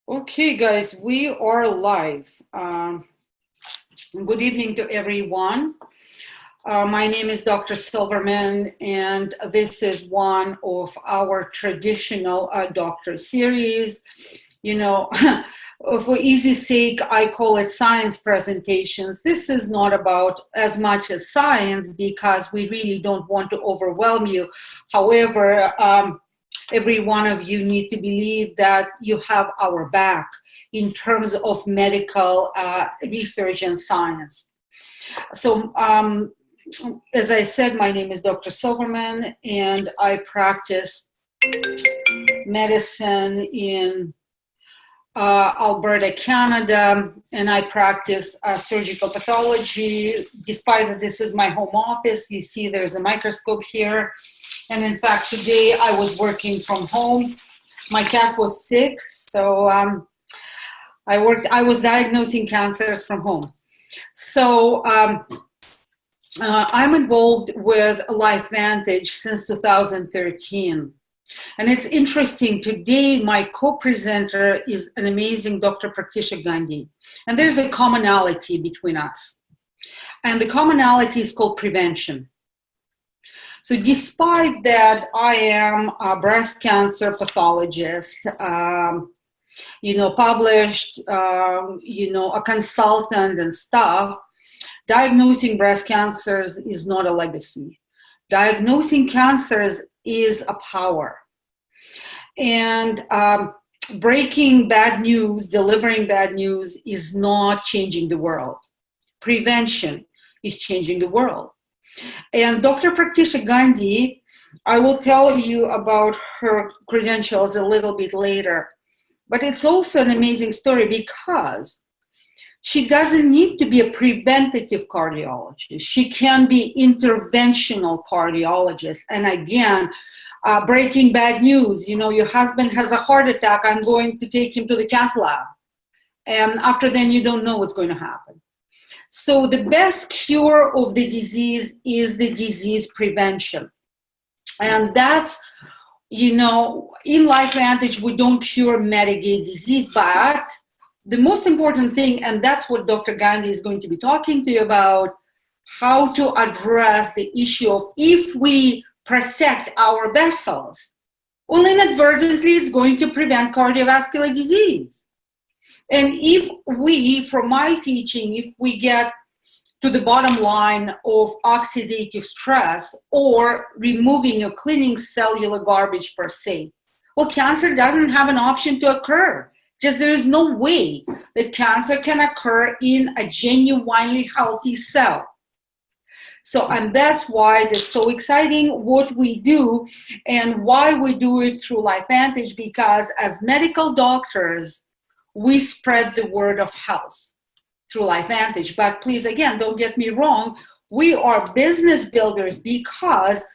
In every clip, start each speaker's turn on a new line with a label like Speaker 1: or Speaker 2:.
Speaker 1: Okay, guys, we are live. Good evening to everyone. My name is Dr. Silverman, and this is one of our traditional doctor series. You know, for easy sake, I call it science presentations. This is not about as much as science because we really don't want to overwhelm you. However, every one of you need to believe that you have our back in terms of medical research and science. So, as I said, my name is Dr. Silverman, and I practice medicine in Alberta, Canada, and I practice surgical pathology. Despite that this is my home office, you see there's a microscope here. And in fact, today I was working from home. My cat was sick, so I was diagnosing cancers from home. So I'm involved with LifeVantage since 2013. And it's interesting, today my co-presenter is an amazing Dr. Pratiksha Gandhi. And there's a commonality between us. And the commonality is called prevention. So despite that I am a breast cancer pathologist, published, a consultant and stuff, diagnosing breast cancers is not a legacy. Diagnosing cancers is a power. And breaking bad news, delivering bad news is not changing the world. Prevention is changing the world. And Dr. Pratiksha Gandhi, I will tell you about her credentials a little bit later. But it's also an amazing story because she doesn't need to be a preventative cardiologist. She can be interventional cardiologist. And again, breaking bad news, your husband has a heart attack, I'm going to take him to the cath lab. And after then, you don't know what's going to happen. So the best cure of the disease is the disease prevention. And that's, in LifeVantage, we don't cure, mitigate disease, but the most important thing, and that's what Dr. Gandhi is going to be talking to you about, how to address the issue of if we protect our vessels, well, inadvertently, it's going to prevent cardiovascular disease. And if we, from my teaching, if we get to the bottom line of oxidative stress or removing or cleaning cellular garbage per se, well, cancer doesn't have an option to occur. Just there is no way that cancer can occur in a genuinely healthy cell. So, and that's why it's so exciting what we do and why we do it through LifeVantage, because as medical doctors, we spread the word of health through LifeVantage. But please, again, don't get me wrong. We are business builders because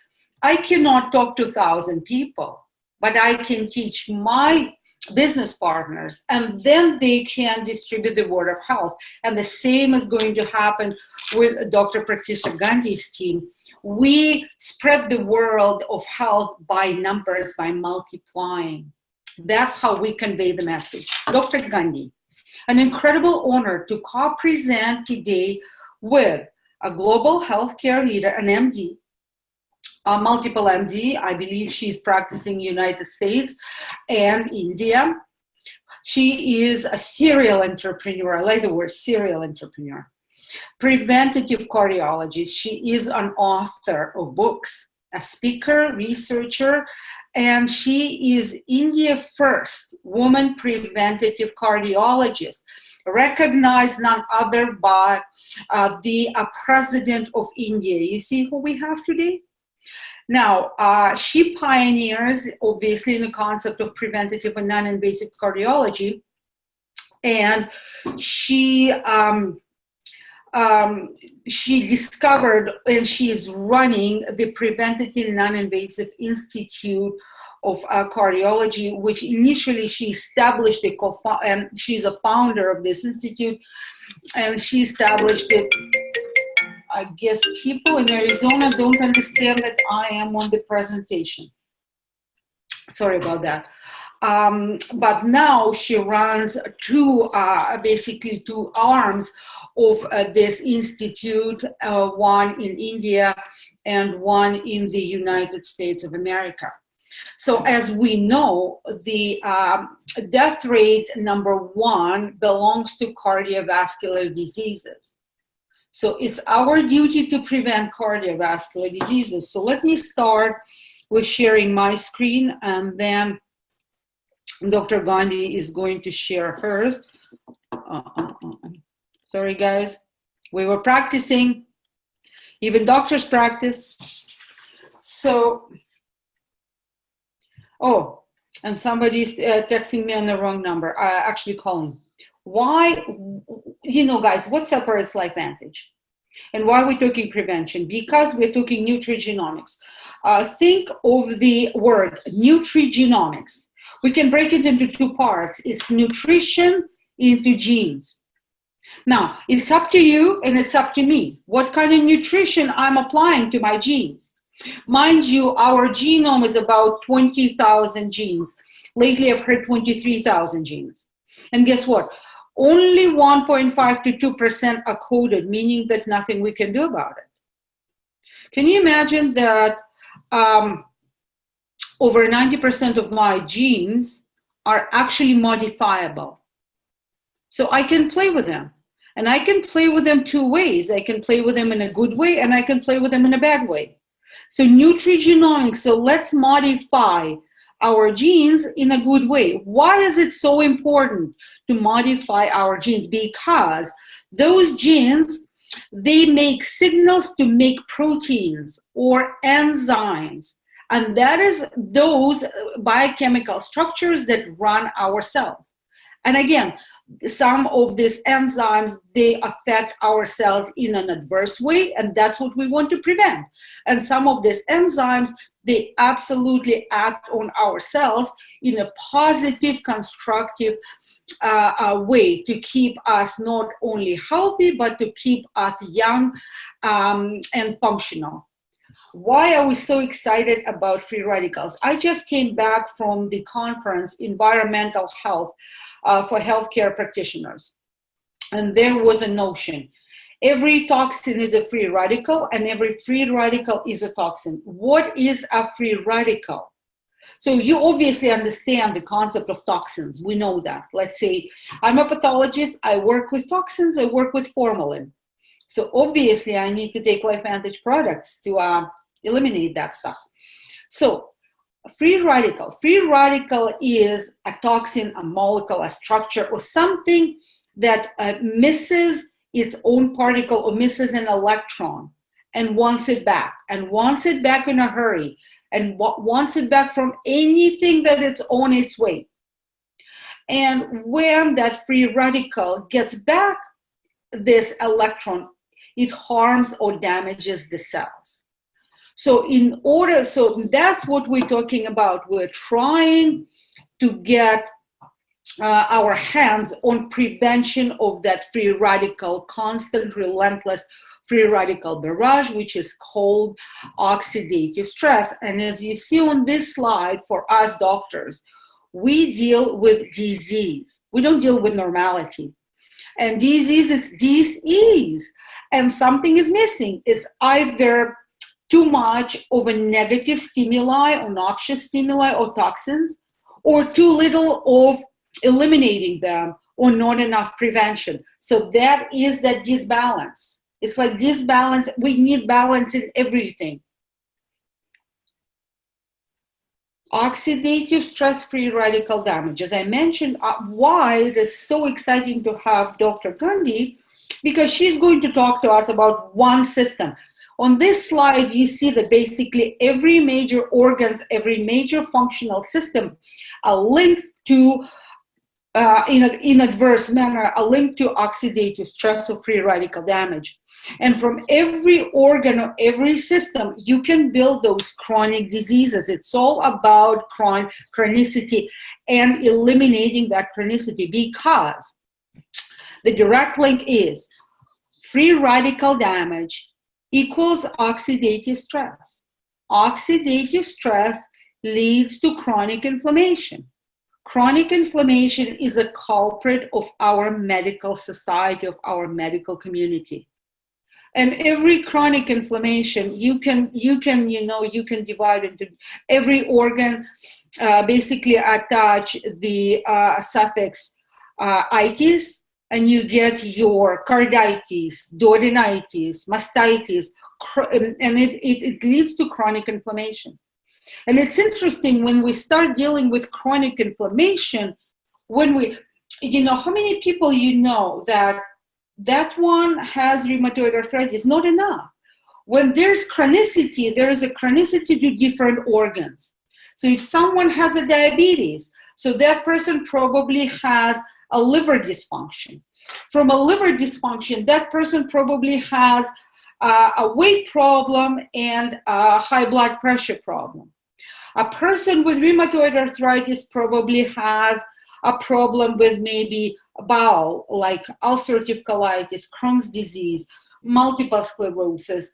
Speaker 1: I cannot talk to 1,000 people, but I can teach my business partners, and then they can distribute the word of health. And the same is going to happen with Dr. Pratiksha Gandhi's team. We spread the word of health by numbers, by multiplying. That's how we convey the message. Dr. Gandhi, an incredible honor to co-present today with a global healthcare leader, an MD, a multiple MD. I believe she's practicing United States and India. She is a serial entrepreneur. I like the word serial entrepreneur. Preventative cardiologist. She is an author of books, a speaker, researcher, and she is India's first woman preventative cardiologist, recognized none other by the President of India. You see who we have today? Now, she pioneers, obviously, in the concept of preventative and non-invasive cardiology, and she discovered, and she is running the Preventative Non-Invasive Institute of Cardiology, which initially she established, and she's a founder of this institute, and she established it. I guess people in Arizona don't understand that I am on the presentation. Sorry about that. But now she runs basically two arms of this institute, one in India and one in the United States of America. So as we know, the death rate number one belongs to cardiovascular diseases. So it's our duty to prevent cardiovascular diseases. So let me start with sharing my screen, and then Dr. Gandhi is going to share hers. Sorry, guys. We were practicing. Even doctors practice. So, oh, and somebody's texting me on the wrong number. Actually calling. Why, guys, what separates LifeVantage? And why are we talking prevention? Because we're talking nutrigenomics. Think of the word nutrigenomics. We can break it into two parts. It's nutrition into genes. Now, it's up to you and it's up to me what kind of nutrition I'm applying to my genes. Mind you, our genome is about 20,000 genes. Lately, I've heard 23,000 genes. And guess what? Only 1.5 to 2% are coded, meaning that nothing we can do about it. Can you imagine that over 90% of my genes are actually modifiable? So I can play with them. And I can play with them two ways. I can play with them in a good way, and I can play with them in a bad way. So nutrigenomics, so let's modify our genes in a good way. Why is it so important to modify our genes? Because those genes, they make signals to make proteins or enzymes. And that is those biochemical structures that run our cells. And again, some of these enzymes, they affect our cells in an adverse way, and that's what we want to prevent. And some of these enzymes, they absolutely act on our cells in a positive, constructive way to keep us not only healthy, but to keep us young and functional. Why are we so excited about free radicals? I just came back from the conference, Environmental Health for Healthcare Practitioners. And there was a notion. Every toxin is a free radical, and every free radical is a toxin. What is a free radical? So you obviously understand the concept of toxins. We know that. Let's say I'm a pathologist. I work with toxins. I work with formalin. So obviously I need to take LifeVantage products to eliminate that stuff. So free radical is a toxin, a molecule, a structure, or something that misses its own particle or misses an electron and wants it back in a hurry, and wants it back from anything that it's on its way. And when that free radical gets back this electron, it harms or damages the cells. So that's what we're talking about. We're trying to get our hands on prevention of that free radical, constant, relentless free radical barrage, which is called oxidative stress. And as you see on this slide, for us doctors, we deal with disease. We don't deal with normality. And disease, it's dis-ease. And something is missing. It's either too much of a negative stimuli or noxious stimuli or toxins, or too little of eliminating them, or not enough prevention. So that is that disbalance. It's like disbalance. We need balance in everything. Oxidative stress-free radical damage. As I mentioned, why it is so exciting to have Dr. Gandhi, because she's going to talk to us about one system. On this slide, you see that basically every major organs, every major functional system are linked to, in adverse manner, are linked to oxidative stress or free radical damage. And from every organ or every system, you can build those chronic diseases. It's all about chronicity and eliminating that chronicity, because the direct link is free radical damage equals oxidative stress. Oxidative stress leads to chronic inflammation. Chronic inflammation is a culprit of our medical society, of our medical community. And every chronic inflammation, you can divide into every organ, basically attach the suffix itis, and you get your carditis, duodenitis, mastitis, and it leads to chronic inflammation. And it's interesting when we start dealing with chronic inflammation, when we, how many people that one has rheumatoid arthritis? Not enough. When there's chronicity, there is a chronicity to different organs. So if someone has a diabetes, so that person probably has a liver dysfunction. From a liver dysfunction, that person probably has a weight problem and a high blood pressure problem. A person with rheumatoid arthritis probably has a problem with maybe bowel, like ulcerative colitis, Crohn's disease, multiple sclerosis.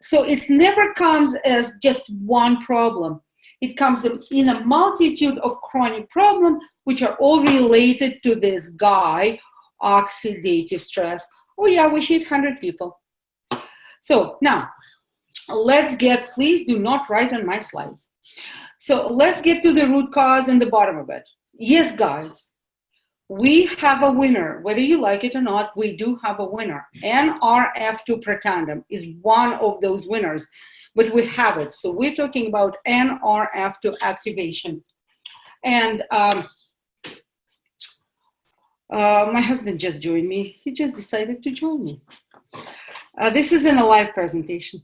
Speaker 1: So it never comes as just one problem. It comes in a multitude of chronic problems, which are all related to this guy, oxidative stress. Oh yeah, we hit 100 people. So now, please do not write on my slides. So let's get to the root cause and the bottom of it. Yes, guys, we have a winner. Whether you like it or not, we do have a winner. NRF2 protandum is one of those winners, but we have it. So we're talking about NRF2 activation. And my husband just joined me. He just decided to join me. This is in a live presentation.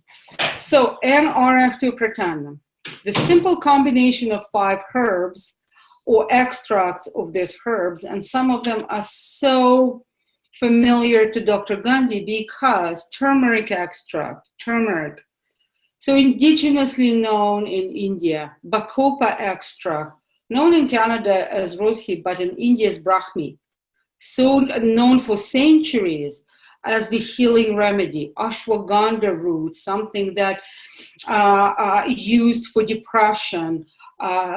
Speaker 1: So NRF2 protandum, the simple combination of 5 herbs or extracts of these herbs, and some of them are so familiar to Dr. Gandhi because turmeric extract, so indigenously known in India, bacopa extract, known in Canada as rosehip, but in India is brahmi, so known for centuries as the healing remedy. Ashwagandha root, something that used for depression,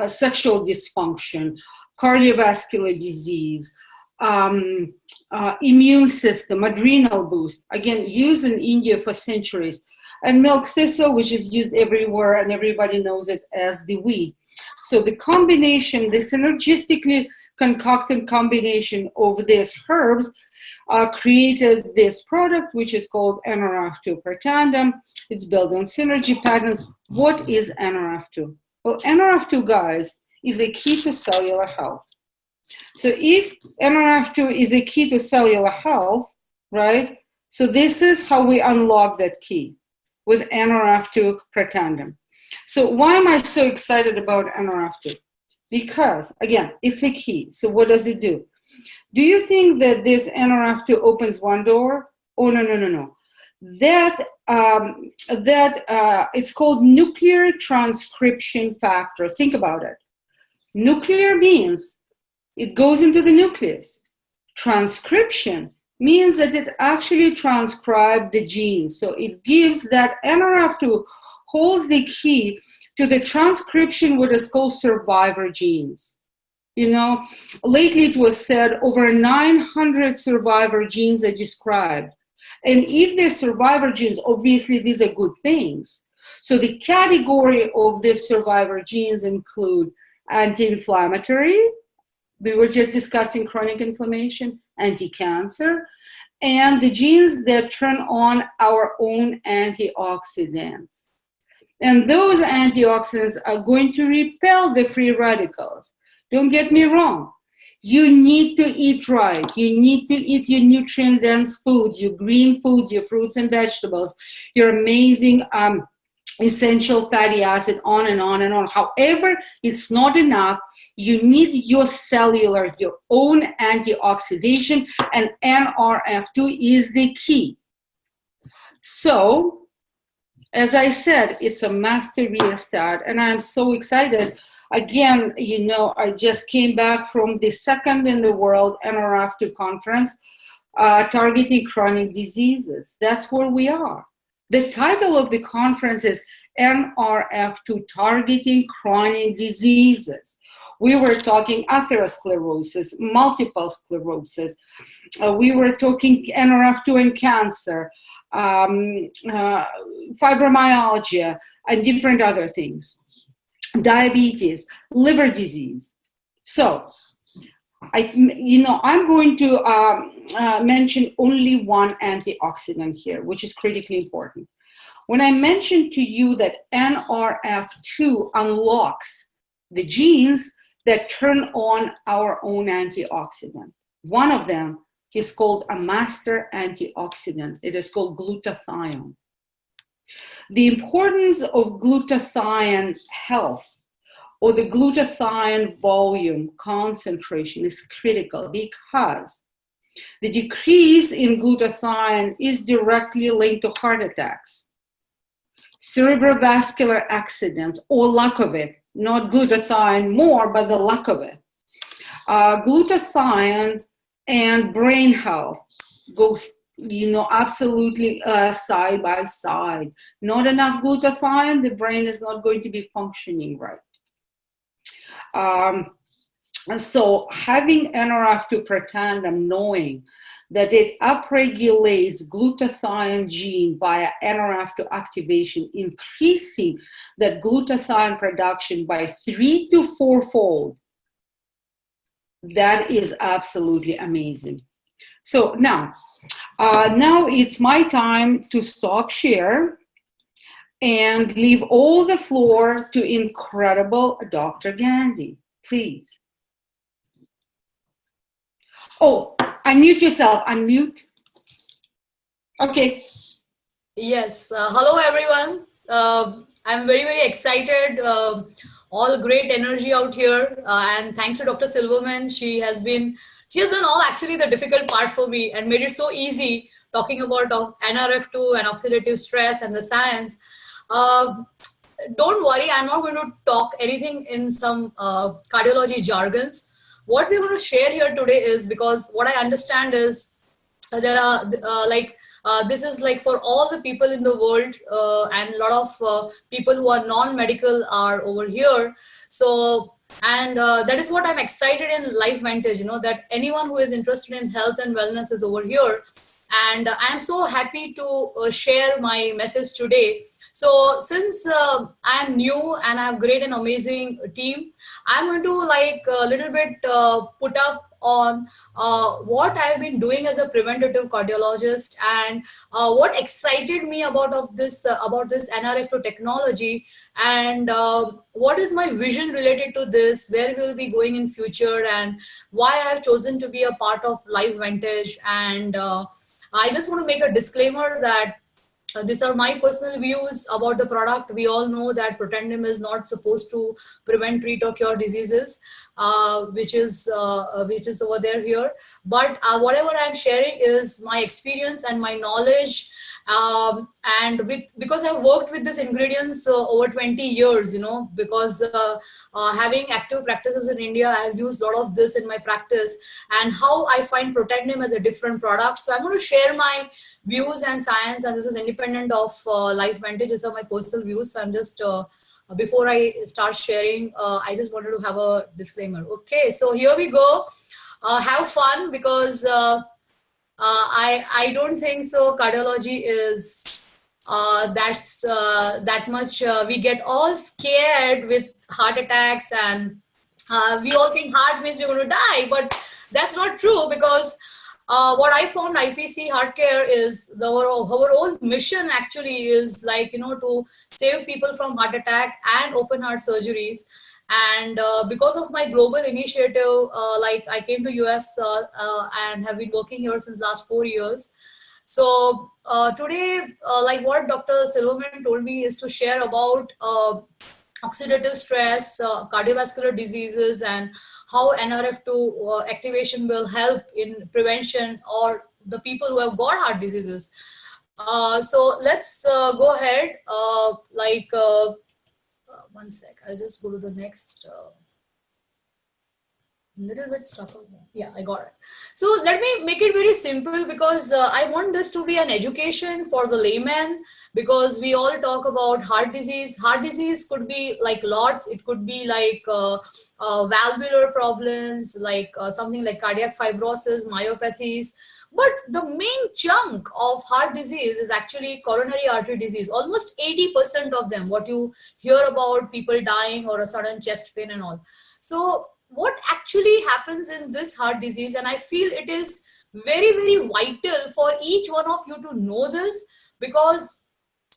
Speaker 1: sexual dysfunction, cardiovascular disease, immune system, adrenal boost, again, used in India for centuries. And milk thistle, which is used everywhere and everybody knows it as the weed. So the combination, the synergistically concocted combination of these herbs created this product, which is called NRF2 protandum. It's built on synergy patterns. What is NRF2? Well, NRF2, guys, is a key to cellular health. So if NRF2 is a key to cellular health, right? So this is how we unlock that key with NRF2 protandum. So why am I so excited about NRF2? Because, again, it's a key. So what does it do? Do you think that this NRF2 opens one door? Oh, no. It's called nuclear transcription factor. Think about it. Nuclear means it goes into the nucleus. Transcription means that it actually transcribes the genes. So it gives that NRF2 holds the key to the transcription what is called survivor genes. Lately it was said over 900 survivor genes are described. And if they're survivor genes, obviously these are good things. So the category of these survivor genes include anti-inflammatory, we were just discussing chronic inflammation, anti-cancer, and the genes that turn on our own antioxidants. And those antioxidants are going to repel the free radicals. Don't get me wrong. You need to eat right. You need to eat your nutrient-dense foods, your green foods, your fruits and vegetables, your amazing essential fatty acid, on and on and on. However, it's not enough. You need your cellular, your own antioxidation, and NRF2 is the key. So, as I said, it's a master rheostat, and I'm so excited. Again, I just came back from the second in the world NRF2 conference, targeting chronic diseases. That's where we are. The title of the conference is NRF2 Targeting Chronic Diseases. We were talking atherosclerosis, multiple sclerosis. We were talking NRF2 and cancer, fibromyalgia, and different other things. Diabetes, liver disease. So, I'm going to mention only one antioxidant here, which is critically important. When I mentioned to you that NRF2 unlocks the genes that turn on our own antioxidant, one of them is called a master antioxidant. It is called glutathione. The importance of glutathione health or the glutathione volume concentration is critical because the decrease in glutathione is directly linked to heart attacks, cerebrovascular accidents, or lack of it, not glutathione more, but the lack of it. Glutathione and brain health goes, absolutely side by side. Not enough glutathione, the brain is not going to be functioning right. And so having NRF2 per tandem, knowing that it upregulates glutathione gene via NRF2 activation, increasing that glutathione production by 3 to 4-fold, that is absolutely amazing. So now it's my time to stop share and leave all the floor to incredible Dr. Gandhi, please. Oh, unmute yourself, unmute. Okay.
Speaker 2: Yes, hello everyone. I'm very, very excited. All great energy out here. And thanks to Dr. Silverman. She has done all actually the difficult part for me and made it so easy talking about NRF2 and oxidative stress and the science. Don't worry, I'm not going to talk anything in some cardiology jargons. What we're going to share here today is, because what I understand is there are this is like for all the people in the world, and a lot of people who are non-medical are over here. So, and that is what I'm excited in Life Vantage, that anyone who is interested in health and wellness is over here. And I'm so happy to share my message today. So since I'm new and I have great and amazing team, I'm going to a little bit put up on what I've been doing as a preventative cardiologist and what excited me about this NRF2 technology, and what is my vision related to this, where we will be going in future, and why I've chosen to be a part of Life Vantage. And I just want to make a disclaimer that these are my personal views about the product. We all know that Protandim is not supposed to prevent, treat, or cure diseases, which is over there here. But whatever I'm sharing is my experience and my knowledge, and because I've worked with these ingredients over 20 years, because having active practices in India, I've used a lot of this in my practice, and how I find Protandim as a different product. So I'm going to share my views and science, and this is independent of Life Vantage. These are my personal views. So I'm just before I start sharing, I just wanted to have a disclaimer. Okay, so here we go. Have fun, because I don't think so cardiology is that much. We get all scared with heart attacks, and we all think heart means we're going to die, but that's not true, because what I found IPC Heart Care is our whole mission actually is to save people from heart attack and open heart surgeries. And because of my global initiative, I came to US and have been working here since last 4 years. So today, what Dr. Silverman told me is to share about oxidative stress, cardiovascular diseases, and how NRF2 activation will help in prevention or the people who have got heart diseases. So let's go ahead. One sec, I'll just go to the next. Little bit stuck. Yeah, I got it. So let me make it very simple, because I want this to be an education for the layman, because we all talk about heart disease. Heart disease could be like lots. It could be like valvular problems, like something like cardiac fibrosis, myopathies. But the main chunk of heart disease is actually coronary artery disease. Almost 80% of them, what you hear about people dying or a sudden chest pain and all. So what actually happens in this heart disease, and I feel it is very, very vital for each one of you to know this, because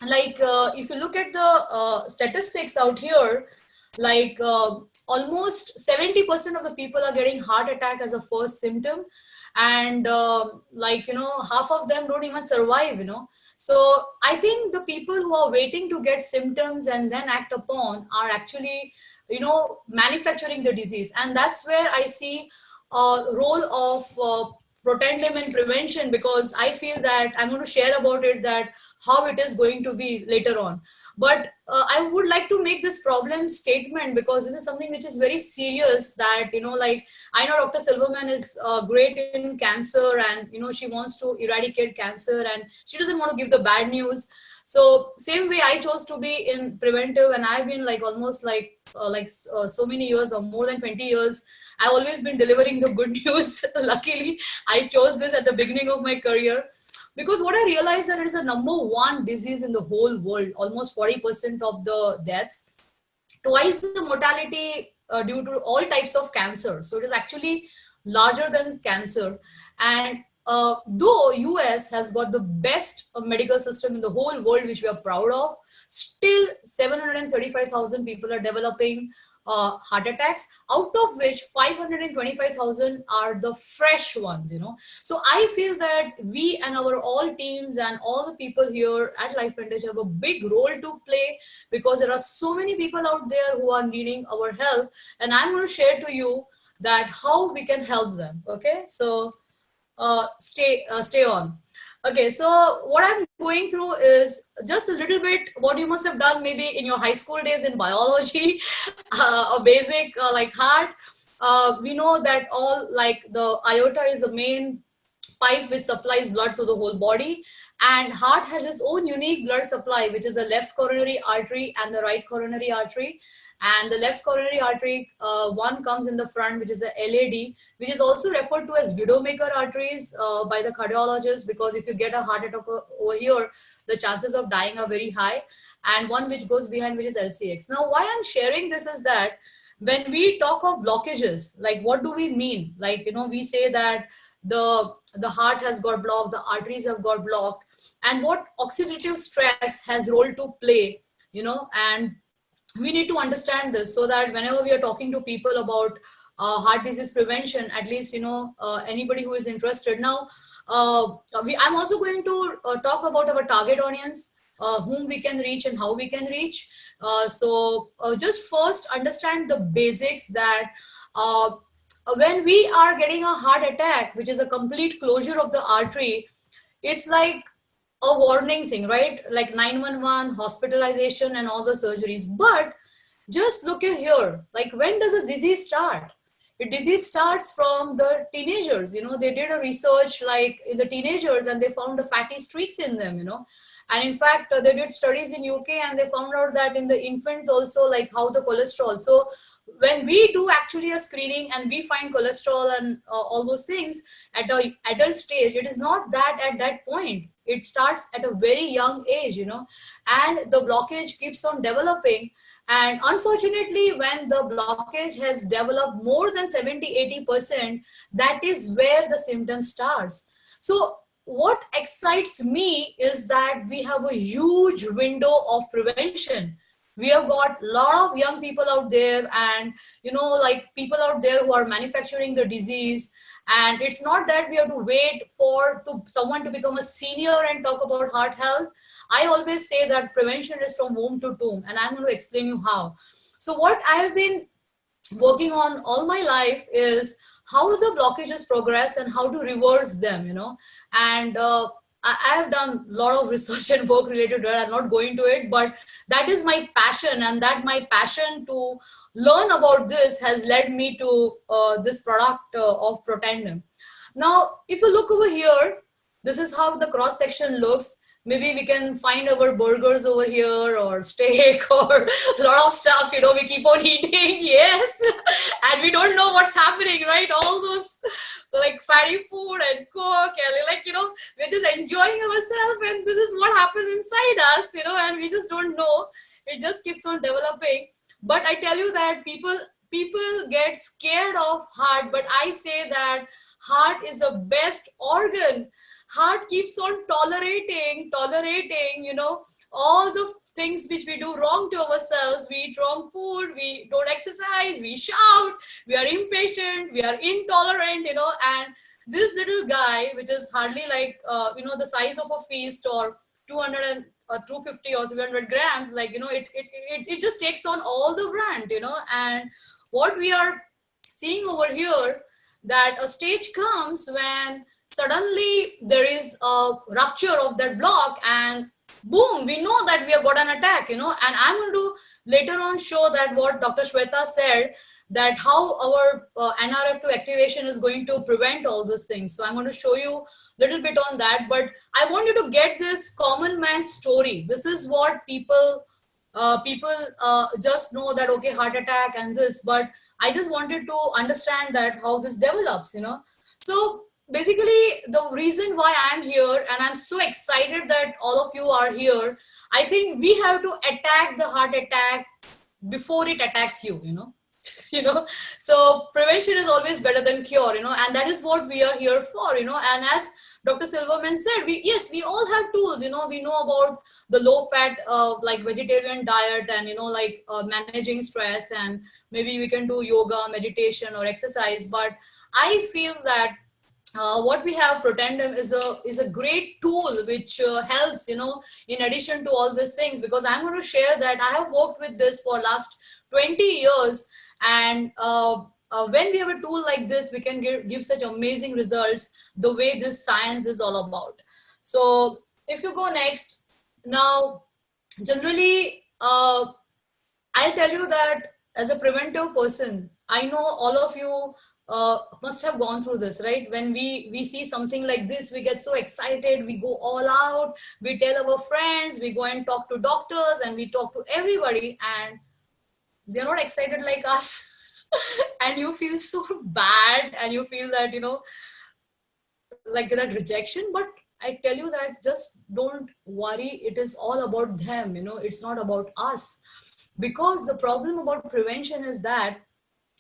Speaker 2: like if you look at the statistics out here, like almost 70% of the people are getting heart attack as a first symptom, and like, you know, half of them don't even survive, you know. So I think the people who are waiting to get symptoms and then act upon are actually, you know, manufacturing the disease. And that's where I see a role of protendum in prevention, because I feel that I'm going to share about it, that how it is going to be later on. But I would like to make this problem statement, because this is something which is very serious, that, you know, like, I know Dr. Silverman is great in cancer, and, you know, she wants to eradicate cancer and she doesn't want to give the bad news. So same way I chose to be in preventive, and I've been like almost like so many years, or more than 20 years, I've always been delivering the good news. Luckily, I chose this at the beginning of my career, because what I realized that it is the #1 disease in the whole world, almost 40% of the deaths, twice the mortality due to all types of cancer. So it is actually larger than cancer. And though US has got the best medical system in the whole world, which we are proud of, still 735,000 people are developing heart attacks, out of which 525,000 are the fresh ones, you know. So I feel that we and our all teams and all the people here at Life Vintage have a big role to play, because there are so many people out there who are needing our help, and I'm going to share to you that how we can help them. Okay, so stay on. Okay, so what I'm going through is just a little bit what you must have done maybe in your high school days in biology, a basic like heart. We know that all, like, the aorta is the main pipe which supplies blood to the whole body, and heart has its own unique blood supply, which is the left coronary artery and the right coronary artery. And the left coronary artery, one comes in the front, which is the LAD, which is also referred to as widowmaker arteries by the cardiologists, because if you get a heart attack over here, the chances of dying are very high. And one which goes behind, which is LCX. Now, why I'm sharing this is that when we talk of blockages, like, what do we mean? Like, you know, we say that the heart has got blocked, the arteries have got blocked, and what oxidative stress has role to play, you know. And we need to understand this, so that whenever we are talking to people about heart disease prevention, at least, you know, anybody who is interested. Now, I'm also going to talk about our target audience, whom we can reach and how we can reach. So just first understand the basics, that when we are getting a heart attack, which is a complete closure of the artery, it's like a warning thing, right? Like 911, hospitalization, and all the surgeries. But just look at here, like, when does this disease start? The disease starts from the teenagers. You know, they did a research like in the teenagers, and they found the fatty streaks in them, you know. And in fact, they did studies in UK, and they found out that in the infants also, like, how the cholesterol. So when we do actually a screening and we find cholesterol and all those things at a adult stage, it is not that at that point. It starts at a very young age, you know, and the blockage keeps on developing. And unfortunately, when the blockage has developed more than 70-80%, that is where the symptom starts. So what excites me is that we have a huge window of prevention. We have got a lot of young people out there, and, you know, like, people out there who are manufacturing the disease. And it's not that we have to wait for someone to become a senior and talk about heart health. I always say that prevention is from womb to tomb, and I'm going to explain you how. So what I have been working on all my life is how the blockages progress and how to reverse them, you know. And I have done a lot of research and work related to it. I'm not going to it, but that is my passion, and that my passion to learn about this has led me to this product of Protendum. Now, if you look over here, this is how the cross section looks. maybe we can find our burgers over here or steak or a lot of stuff, we keep on eating. Yes. And we don't know what's happening, right? All those like fatty food and cook and we're just enjoying ourselves, and this is what happens inside us, and we just don't know. It just keeps on developing. But I tell you that people get scared of heart, but I say that heart is the best organ. Heart keeps on tolerating, all the things which we do wrong to ourselves. We eat wrong food, we don't exercise, we shout, we are impatient, we are intolerant, and this little guy, which is hardly like, the size of a feast, or 200 and 250 or 300 grams, it just takes on all the brand, and what we are seeing over here, that a stage comes when suddenly there is a rupture of that block, and boom, we know that we have got an attack, and I'm going to later on show that what Dr. Sveta said, that how our NRF2 activation is going to prevent all these things. So I'm going to show you a little bit on that, but I want you to get this common man story. This is what people just know, that okay, heart attack and this, but I just wanted to understand that how this develops, So basically, the reason why I'm here, and I'm so excited that all of you are here, I think we have to attack the heart attack before it attacks you, So prevention is always better than cure, and that is what we are here for, and as Dr. Silverman said, we all have tools, we know about the low fat, like vegetarian diet, and, managing stress, and maybe we can do yoga, meditation, or exercise. But I feel that what we have, Protendum, is a great tool which helps, in addition to all these things, because I'm going to share that I have worked with this for last 20 years. And when we have a tool like this, we can give such amazing results, the way this science is all about. So if you go next, now, generally, I'll tell you that as a preventive person, I know all of you must have gone through this, right? When we see something like this, we get so excited, we go all out, we tell our friends, we go and talk to doctors, and we talk to everybody, and they're not excited like us. And you feel so bad, and you feel that, like that rejection. But I tell you that just don't worry, it is all about them, it's not about us. Because the problem about prevention is that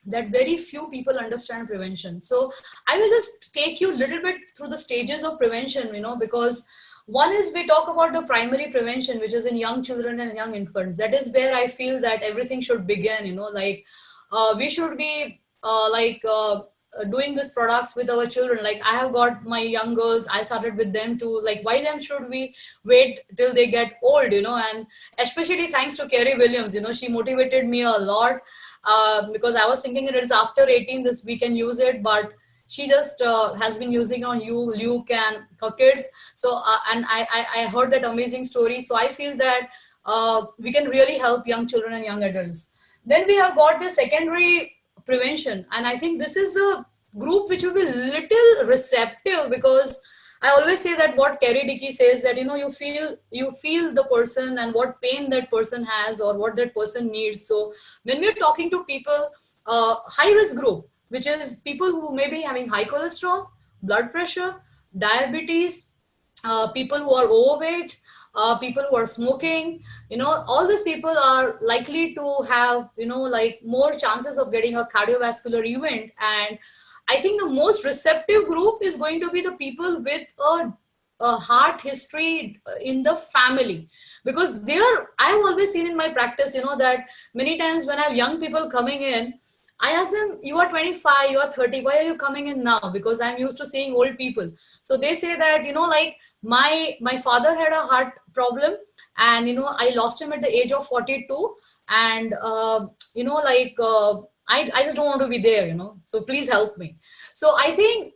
Speaker 2: very few people understand prevention. So I will just take you a little bit through the stages of prevention, because one is, we talk about the primary prevention, which is in young children and young infants. That is where I feel that everything should begin, we should be doing these products with our children. Like, I have got my young girls, I started with them too. Like, why then should we wait till they get old, and especially thanks to Kerry Williams, she motivated me a lot, because I was thinking it is after 18 this we can use it, but she just has been using on Luke and her kids. So and I heard that amazing story. So I feel that we can really help young children and young adults. Then we have got the secondary prevention, and I think this is a group which will be little receptive, because I always say that what Kerry Dickey says, that you feel the person and what pain that person has or what that person needs. So when we're talking to people, high risk group, which is people who may be having high cholesterol, blood pressure, diabetes, people who are overweight, people who are smoking, all these people are likely to have, more chances of getting a cardiovascular event. And I think the most receptive group is going to be the people with a heart history in the family, because I have always seen in my practice, that many times when I have young people coming in, I ask them, you are 25, you are 30, why are you coming in now? Because I'm used to seeing old people. So they say that, my father had a heart problem, and, I lost him at the age of 42. And, I just don't want to be there, so please help me. So I think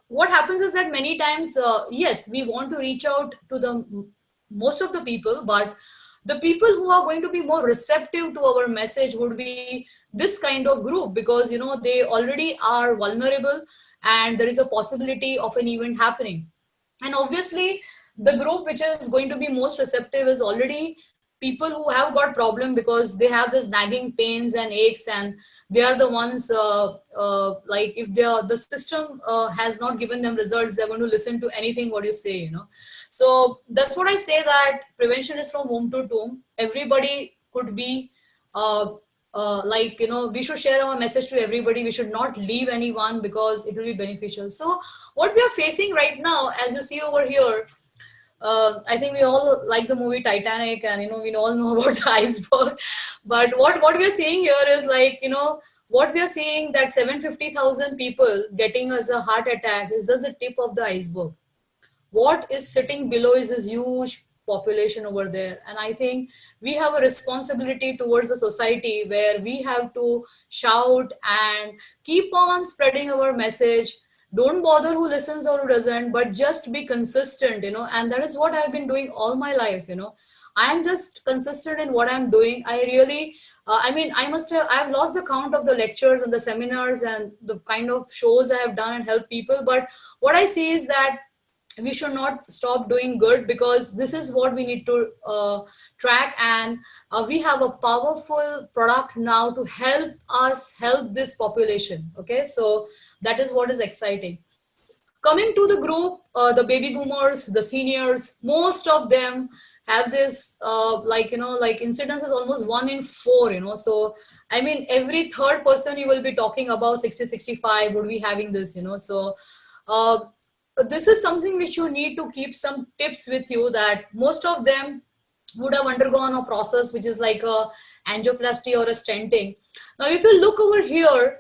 Speaker 2: what happens is that many times, yes, we want to reach out to the most of the people, but the people who are going to be more receptive to our message would be this kind of group, because they already are vulnerable and there is a possibility of an event happening. And obviously the group which is going to be most receptive is already people who have got problem because they have this nagging pains and aches, and they are the ones like if they are, the system has not given them results, they're going to listen to anything what you say, you know. So that's what I say, that prevention is from womb to tomb. Everybody could be like, you know, we should share our message to everybody. We should not leave anyone because it will be beneficial. So what we are facing right now, as you see over here, I think we all like the movie Titanic, and you know, we all know about the iceberg. But what we are seeing here is like, you know, what we are seeing, that 750,000 people getting as a heart attack is just the tip of the iceberg. What is sitting below is this huge population over there. And I think we have a responsibility towards the society where we have to shout and keep on spreading our message. Don't bother who listens or who doesn't, but just be consistent, you know. And that is what I've been doing all my life, you know. I'm just consistent in what I'm doing. I really I mean, I've lost the count of the lectures and the seminars and the kind of shows I have done and helped people. But what I see is that we should not stop doing good, because this is what we need to track. And we have a powerful product now to help us help this population. Okay, so that is what is exciting. Coming to the group, the baby boomers, the seniors, most of them have this like, you know, like incidence is almost 1 in 4, you know. So I mean, every third person you will be talking about 60-65 would be having this, you know. So this is something which you need to keep some tips with you, that most of them would have undergone a process which is like a angioplasty or a stenting. Now if you look over here,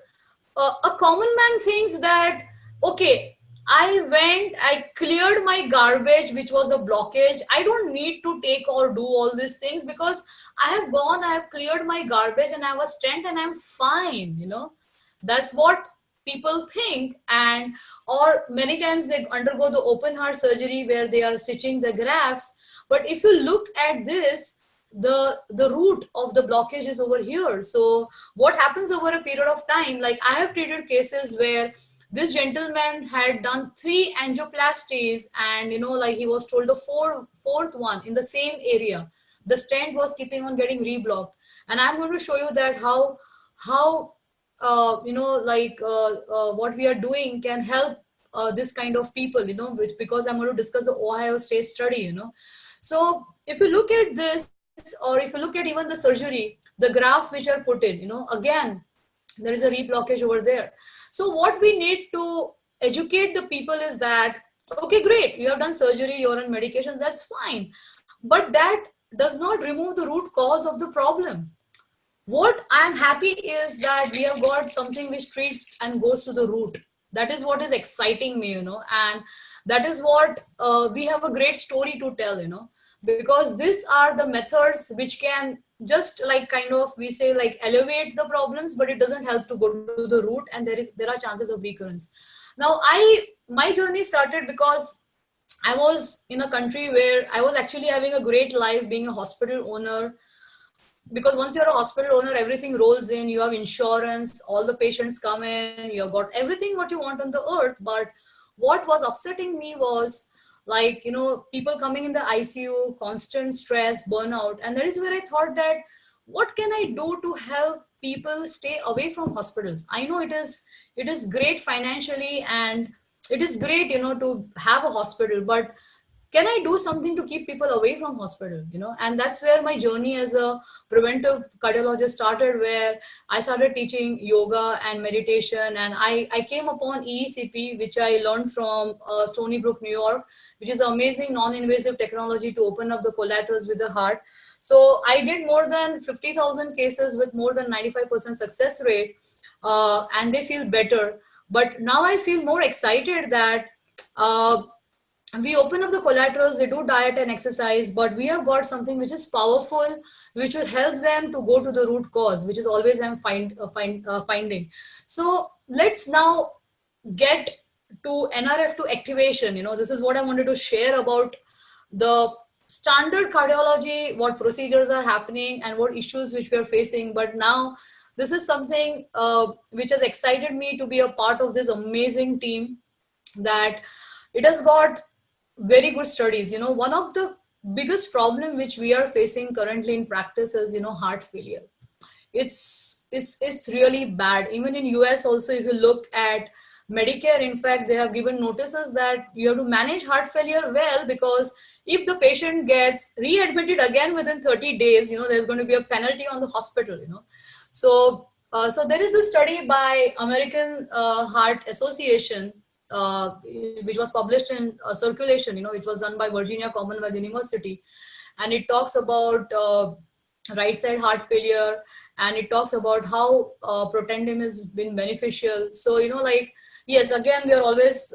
Speaker 2: a common man thinks that, okay, I cleared my garbage, which was a blockage. I don't need to take or do all these things because I have cleared my garbage and I have a stent and I'm fine, you know. That's what people think. And or many times they undergo the open heart surgery where they are stitching the grafts. But if you look at this, the root of the blockage is over here. So what happens over a period of time, like I have treated cases where this gentleman had done 3 angioplasties, and you know, like he was told the fourth one in the same area, the stent was keeping on getting reblocked. And I'm going to show you that how you know, like what we are doing can help this kind of people, you know, which, because I'm going to discuss the Ohio State study, you know. So if you look at this, or if you look at even the surgery, the grafts which are put in, you know, again there is a reblockage over there. So what we need to educate the people is that, okay, great, you have done surgery, you're on medications, that's fine, but that does not remove the root cause of the problem. What I'm happy is that we have got something which treats and goes to the root. That is what is exciting me, you know, and that is what we have a great story to tell, you know, because these are the methods which can just like kind of, we say, like elevate the problems, but it doesn't help to go to the root, and there are chances of recurrence. Now my journey started because I was in a country where I was actually having a great life being a hospital owner, because once you're a hospital owner, everything rolls in, you have insurance, all the patients come in, you've got everything what you want on the earth. But what was upsetting me was, like, you know, people coming in the ICU, constant stress, burnout. And that is where I thought that, what can I do to help people stay away from hospitals? I know it is great financially, and it is great, you know, to have a hospital, but can I do something to keep people away from hospital, you know? And that's where my journey as a preventive cardiologist started, where I started teaching yoga and meditation. And I came upon EECP, which I learned from Stony Brook, New York, which is an amazing non-invasive technology to open up the collaterals with the heart. So I did more than 50,000 cases with more than 95% success rate, and they feel better. But now I feel more excited that we open up the collaterals, they do diet and exercise, but we have got something which is powerful, which will help them to go to the root cause, which is always I'm finding. So let's now get to NRF2 activation. You know, this is what I wanted to share about the standard cardiology, what procedures are happening and what issues which we are facing. But now this is something which has excited me to be a part of this amazing team, that it has got very good studies. One of the biggest problem which we are facing currently in practice is, heart failure. It's really bad. Even in US also, if you look at Medicare, in fact, they have given notices that you have to manage heart failure well, because if the patient gets readmitted again within 30 days, there's going to be a penalty on the hospital. So there is a study by American Heart Association, which was published in Circulation, which was done by Virginia Commonwealth University, and it talks about right side heart failure, and it talks about how Protandim has been beneficial. So yes, again, we are always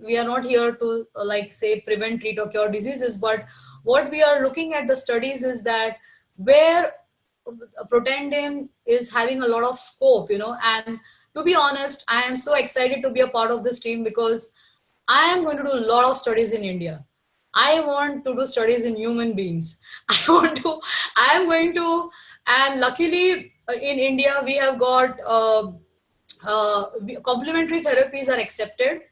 Speaker 2: we are not here to say prevent, treat or cure diseases, but what we are looking at the studies is that where Protandim is having a lot of scope, and to be honest, I am so excited to be a part of this team, because I am going to do a lot of studies in India. I want to do studies in human beings. I am going to, and luckily in India, we have got complementary therapies are accepted,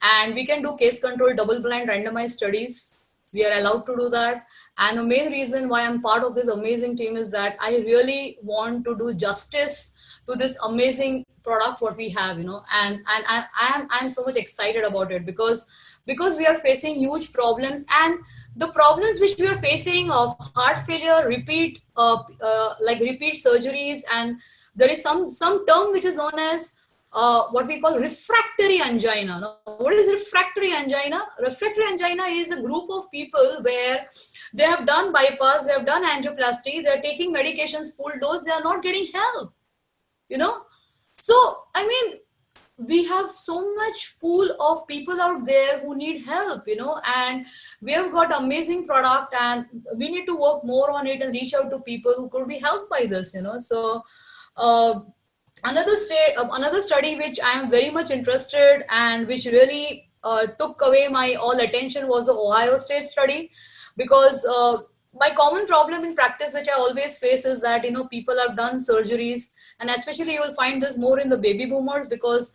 Speaker 2: and we can do case control double-blind randomized studies. We are allowed to do that. And the main reason why I'm part of this amazing team is that I really want to do justice to this amazing product what we have, and I'm so much excited about it, because we are facing huge problems, and the problems which we are facing of heart failure, repeat surgeries, and there is some term which is known as what we call refractory angina. Now, what is refractory angina? Refractory angina is a group of people where they have done bypass, they have done angioplasty, they are taking medications full dose, they are not getting help. So I mean, we have so much pool of people out there who need help, and we have got amazing product, and we need to work more on it and reach out to people who could be helped by this. So another study which I am very much interested, and which really took away my all attention, was the Ohio State study, because my common problem in practice which I always face is that people have done surgeries, and especially you will find this more in the baby boomers, because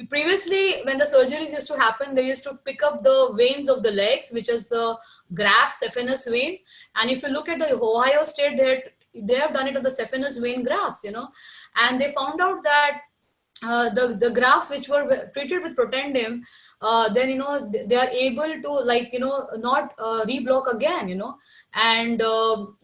Speaker 2: previously when the surgeries used to happen, they used to pick up the veins of the legs, which is the graft saphenous vein, and if you look at the Ohio State, they have done it on the saphenous vein grafts, and they found out that the grafts which were treated with Protandim, then they are able to not reblock again, and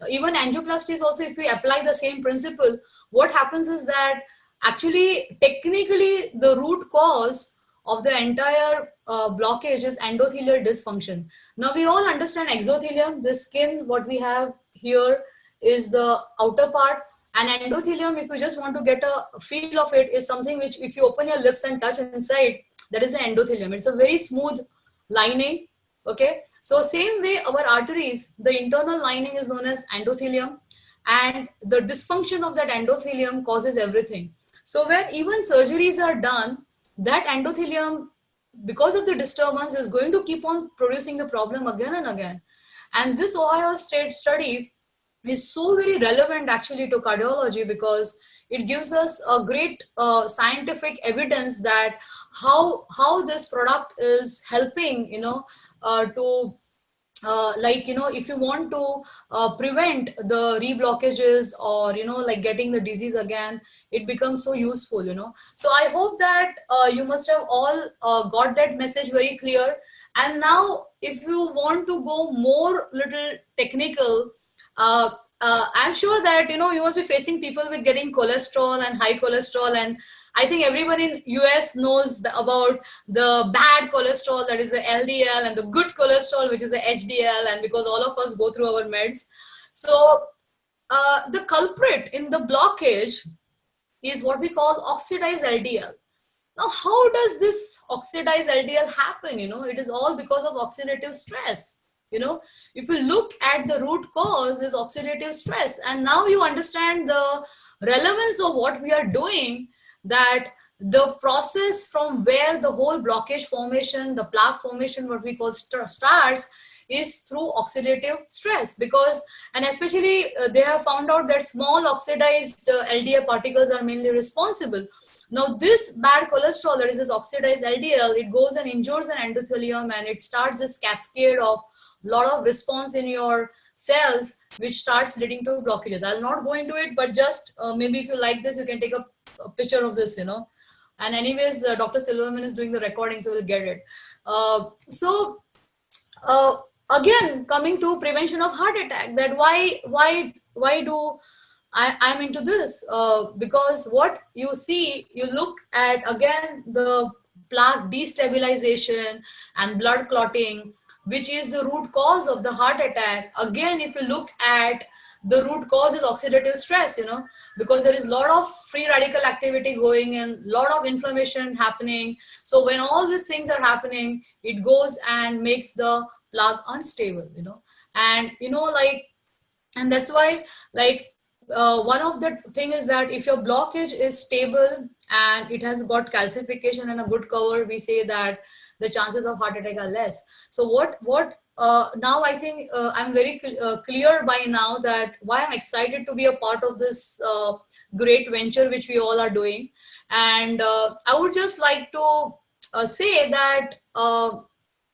Speaker 2: even angioplasties also, if we apply the same principle, what happens is that actually technically the root cause of the entire blockage is endothelial dysfunction. Now we all understand exothelium, the skin what we have here is the outer part, and endothelium, if you just want to get a feel of it, is something which if you open your lips and touch inside, that is the endothelium. It's a very smooth lining. Okay, so same way our arteries, the internal lining is known as endothelium, and the dysfunction of that endothelium causes everything. So where even surgeries are done, that endothelium, because of the disturbance, is going to keep on producing the problem again and again. And this Ohio State study is so very relevant actually to cardiology, because it gives us a great scientific evidence that how this product is helping, to if you want to prevent the reblockages or getting the disease again, it becomes so useful. So I hope that you must have all got that message very clear. And now if you want to go more little technical, I'm sure that you must be facing people with getting cholesterol and high cholesterol, and I think everyone in US knows about the bad cholesterol, that is the LDL, and the good cholesterol, which is the HDL, and because all of us go through our meds. So the culprit in the blockage is what we call oxidized LDL. Now, how does this oxidized LDL happen? It is all because of oxidative stress. If you look at the root cause is oxidative stress, and now you understand the relevance of what we are doing, that the process from where the whole blockage formation, the plaque formation, what we call starts, is through oxidative stress. Because, and especially they have found out that small oxidized LDL particles are mainly responsible. Now this bad cholesterol, that is this oxidized LDL, it goes and injures an endothelium, and it starts this cascade of lot of response in your cells, which starts leading to blockages. I'll not go into it, but just maybe if you like this, you can take a picture of this, And anyways, Dr. Silverman is doing the recording, so we'll get it. Again, coming to prevention of heart attack, that why do I'm into this? Because what you see, you look at again the plaque destabilization and blood clotting, which is the root cause of the heart attack. Again, if you look at the root cause is oxidative stress, because there is a lot of free radical activity going and a lot of inflammation happening. So when all these things are happening, it goes and makes the plaque unstable, and and that's why one of the thing is that if your blockage is stable and it has got calcification and a good cover, we say that the chances of heart attack are less. So now I think I'm very clear by now that why I'm excited to be a part of this great venture which we all are doing. And I would just like to say that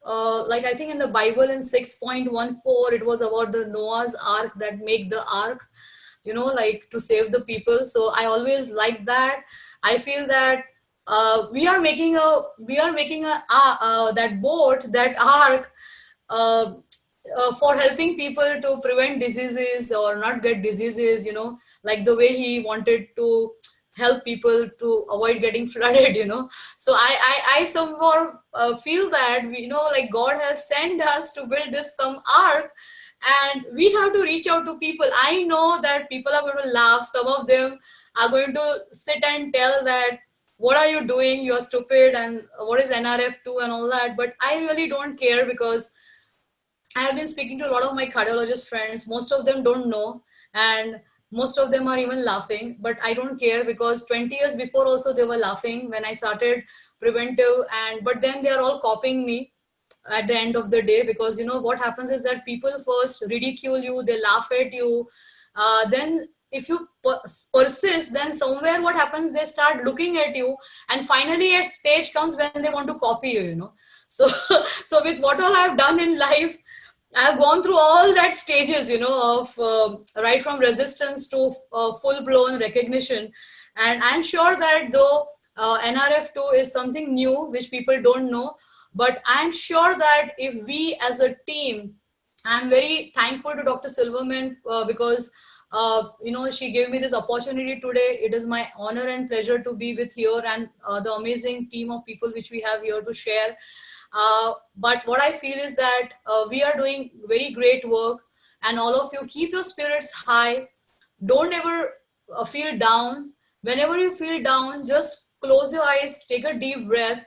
Speaker 2: I think in the Bible in 6.14 it was about the Noah's Ark, that make the ark, to save the people. So I always like that. I feel that we are making that boat, that ark, for helping people to prevent diseases or not get diseases, like the way he wanted to help people to avoid getting flooded, So I somehow feel that, God has sent us to build this some ark, and we have to reach out to people. I know that people are going to laugh. Some of them are going to sit and tell that, what are you doing? You're stupid. And what is NRF2 and all that? But I really don't care, because I have been speaking to a lot of my cardiologist friends. Most of them don't know. And most of them are even laughing, but I don't care, because 20 years before also they were laughing when I started preventive, but then they are all copying me at the end of the day, because what happens is that people first ridicule you, they laugh at you, then if you persist, then somewhere what happens, they start looking at you, and finally a stage comes when they want to copy you, so so with what all I've done in life, I've gone through all that stages, of right from resistance to full-blown recognition. And I'm sure that though NRF2 is something new which people don't know, but I'm sure that if we as a team, I'm very thankful to Dr. Silverman because she gave me this opportunity today. It is my honor and pleasure to be with here, and the amazing team of people which we have here to share. But what I feel is that we are doing very great work, and all of you keep your spirits high. Don't ever feel down. Whenever you feel down, just close your eyes, take a deep breath,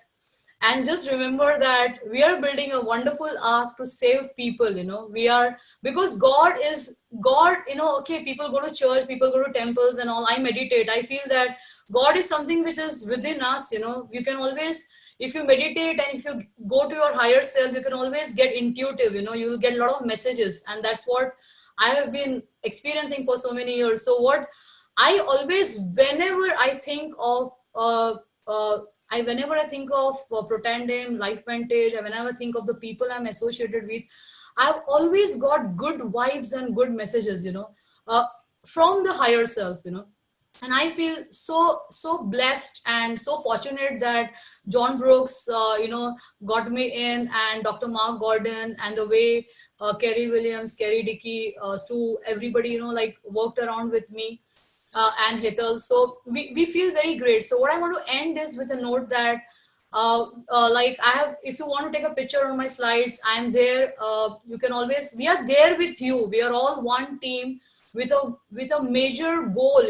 Speaker 2: and just remember that we are building a wonderful ark to save people. We are, because God is God. Okay, people go to church, people go to temples and all. I meditate. I feel that God is something which is within us. You can always, if you meditate and if you go to your higher self, you can always get intuitive, you'll get a lot of messages. And that's what I have been experiencing for so many years. So what I always, whenever I think of, whenever I think of Protandem, Life Vantage, and whenever I think of the people I'm associated with, I've always got good vibes and good messages, from the higher self, And I feel so blessed and so fortunate that John Brooks, got me in, and Dr. Mark Gordon, and the way Kerry Williams, Kerry Dickey, Stu, everybody, worked around with me, and Hital. So we feel very great. So what I want to end is with a note that, if you want to take a picture on my slides, I'm there. You can always, we are there with you. We are all one team, with a major goal,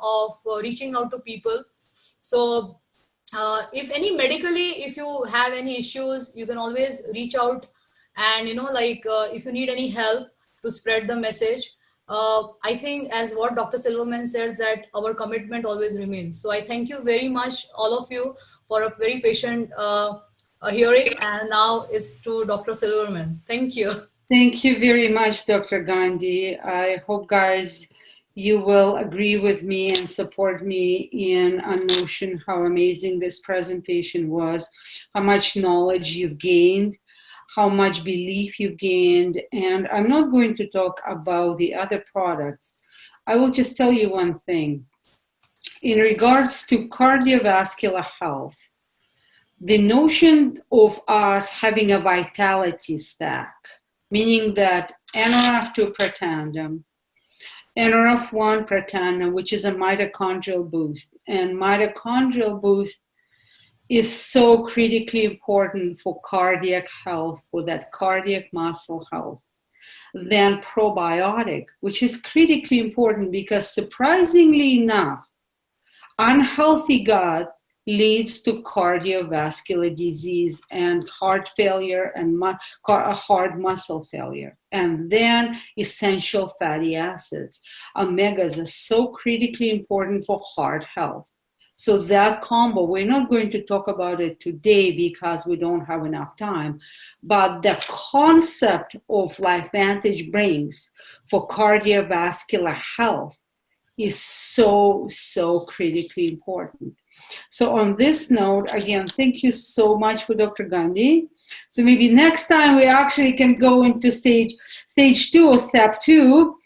Speaker 2: of reaching out to people. So if if you have any issues, you can always reach out, and if you need any help to spread the message, I think, as what Dr. Silverman says, that our commitment always remains. So I thank you very much, all of you, for a very patient hearing. And now it's to Dr. Silverman. Thank you.
Speaker 1: Thank you very much, Dr. Gandhi. I hope, guys, you will agree with me and support me in a notion how amazing this presentation was, how much knowledge you've gained, how much belief you've gained. And I'm not going to talk about the other products. I will just tell you one thing. In regards to cardiovascular health, the notion of us having a vitality stack, meaning that NRF2 protandum, NRF1 protandum, which is a mitochondrial boost, and mitochondrial boost is so critically important for cardiac health, for that cardiac muscle health. Then probiotic, which is critically important because surprisingly enough, unhealthy gut leads to cardiovascular disease and heart failure and heart muscle failure. And then essential fatty acids. Omegas are so critically important for heart health. So that combo, we're not going to talk about it today because we don't have enough time, but the concept of LifeVantage brings for cardiovascular health is so, so critically important. So on this note, again, thank you so much for Dr. Gandhi. So maybe next time we actually can go into stage 2 or step 2,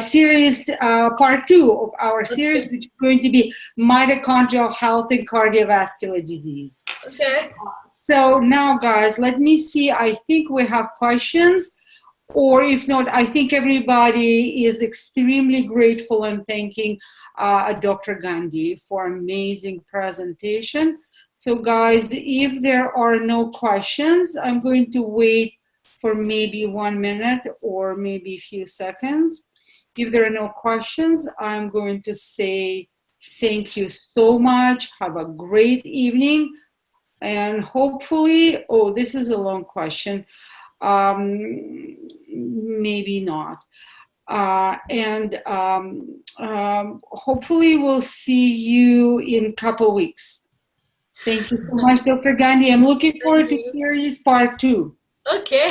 Speaker 1: series part 2 of our series, which is going to be mitochondrial health and cardiovascular disease.
Speaker 2: Okay.
Speaker 1: So now, guys, let me see. I think we have questions. Or if not, I think everybody is extremely grateful and thanking Dr. Gandhi for amazing presentation. So guys, if there are no questions, I'm going to wait for maybe 1 minute or maybe a few seconds. If there are no questions, I'm going to say thank you so much. Have a great evening. And hopefully, oh, this is a long question. Maybe not. Hopefully we'll see you in a couple weeks. Thank you so much, Dr. Gandhi. I'm looking forward to series part 2.
Speaker 2: Okay.